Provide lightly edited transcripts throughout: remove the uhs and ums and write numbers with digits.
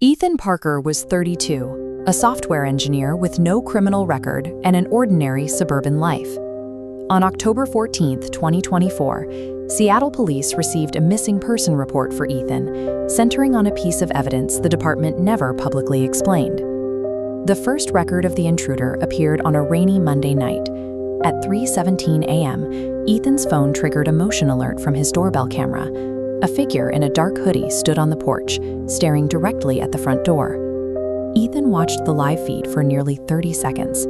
Ethan Parker was 32, a software engineer with no criminal record and an ordinary suburban life. On October 14, 2024, Seattle police received a missing person report for Ethan, centering on a piece of evidence the department never publicly explained. The first record of the intruder appeared on a rainy Monday night. At 3:17 a.m., Ethan's phone triggered a motion alert from his doorbell camera. A figure in a dark hoodie stood on the porch, staring directly at the front door. Ethan watched the live feed for nearly 30 seconds.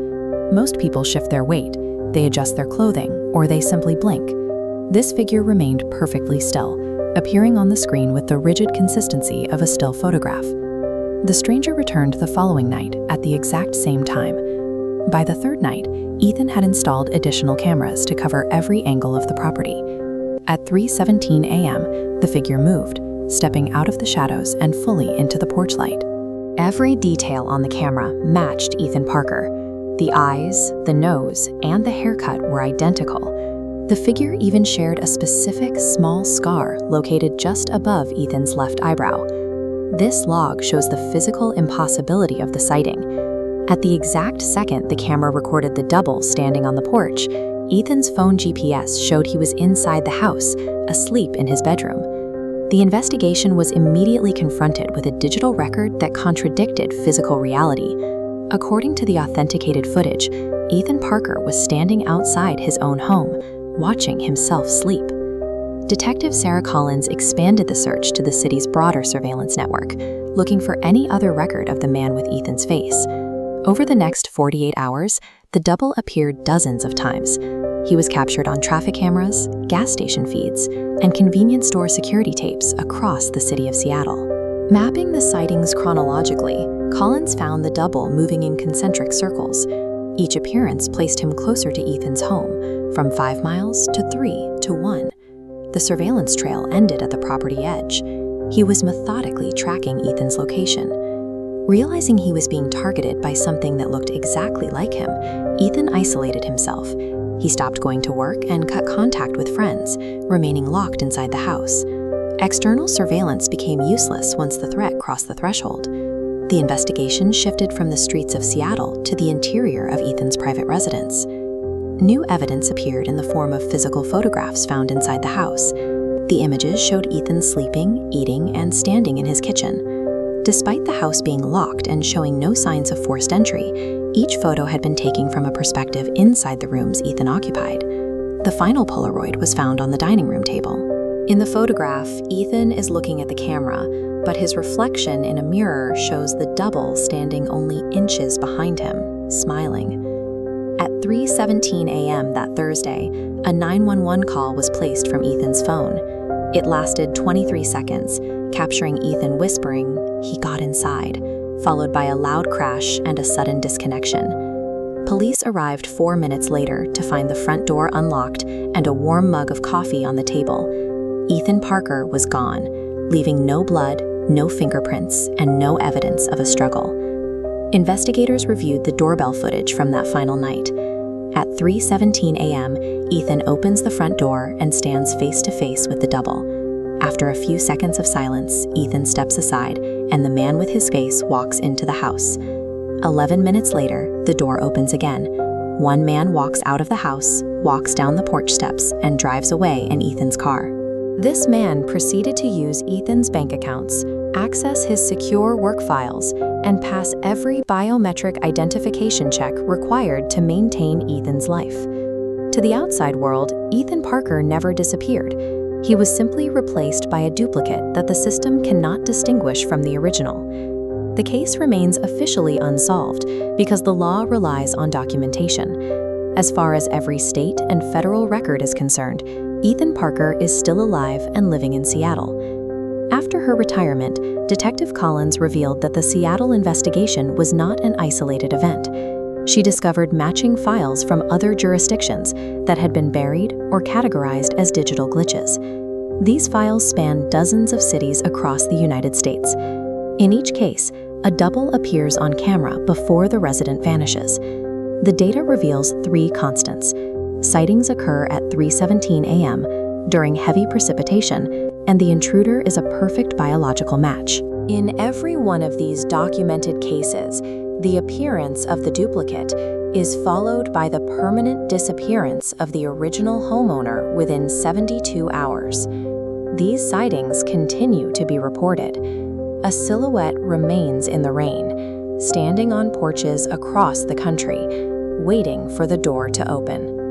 Most people shift their weight, they adjust their clothing, or they simply blink. This figure remained perfectly still, appearing on the screen with the rigid consistency of a still photograph. The stranger returned the following night at the exact same time. By the third night, Ethan had installed additional cameras to cover every angle of the property. At 3:17 a.m., the figure moved, stepping out of the shadows and fully into the porch light. Every detail on the camera matched Ethan Parker. The eyes, the nose, and the haircut were identical. The figure even shared a specific small scar located just above Ethan's left eyebrow. This log shows the physical impossibility of the sighting. At the exact second the camera recorded the double standing on the porch, Ethan's phone GPS showed he was inside the house, asleep in his bedroom. The investigation was immediately confronted with a digital record that contradicted physical reality. According to the authenticated footage, Ethan Parker was standing outside his own home, watching himself sleep. Detective Sarah Collins expanded the search to the city's broader surveillance network, looking for any other record of the man with Ethan's face. Over the next 48 hours, the double appeared dozens of times. He was captured on traffic cameras, gas station feeds, and convenience store security tapes across the city of Seattle. Mapping the sightings chronologically, Collins found the double moving in concentric circles. Each appearance placed him closer to Ethan's home, from 5 miles to 3 to 1. The surveillance trail ended at the property edge. He was methodically tracking Ethan's location. Realizing he was being targeted by something that looked exactly like him, Ethan isolated himself. He stopped going to work and cut contact with friends, remaining locked inside the house. External surveillance became useless once the threat crossed the threshold. The investigation shifted from the streets of Seattle to the interior of Ethan's private residence. New evidence appeared in the form of physical photographs found inside the house. The images showed Ethan sleeping, eating, and standing in his kitchen. Despite the house being locked and showing no signs of forced entry, each photo had been taken from a perspective inside the rooms Ethan occupied. The final Polaroid was found on the dining room table. In the photograph, Ethan is looking at the camera, but his reflection in a mirror shows the double standing only inches behind him, smiling. At 3:17 a.m. that Thursday, a 911 call was placed from Ethan's phone. It lasted 23 seconds, capturing Ethan whispering, "He got inside," followed by a loud crash and a sudden disconnection. Police arrived 4 minutes later to find the front door unlocked and a warm mug of coffee on the table. Ethan Parker was gone, leaving no blood, no fingerprints, and no evidence of a struggle. Investigators reviewed the doorbell footage from that final night. At 3:17 a.m., Ethan opens the front door and stands face to face with the double. After a few seconds of silence, Ethan steps aside, and the man with his face walks into the house. 11 minutes later, the door opens again. One man walks out of the house, walks down the porch steps, and drives away in Ethan's car. This man proceeded to use Ethan's bank accounts, access his secure work files, and pass every biometric identification check required to maintain Ethan's life. To the outside world, Ethan Parker never disappeared. He was simply replaced by a duplicate that the system cannot distinguish from the original. The case remains officially unsolved because the law relies on documentation. As far as every state and federal record is concerned, Ethan Parker is still alive and living in Seattle. After her retirement, Detective Collins revealed that the Seattle investigation was not an isolated event. She discovered matching files from other jurisdictions that had been buried or categorized as digital glitches. These files span dozens of cities across the United States. In each case, a double appears on camera before the resident vanishes. The data reveals 3 constants. Sightings occur at 3:17 a.m. during heavy precipitation, and the intruder is a perfect biological match. In every one of these documented cases, the appearance of the duplicate is followed by the permanent disappearance of the original homeowner within 72 hours. These sightings continue to be reported. A silhouette remains in the rain, standing on porches across the country, waiting for the door to open.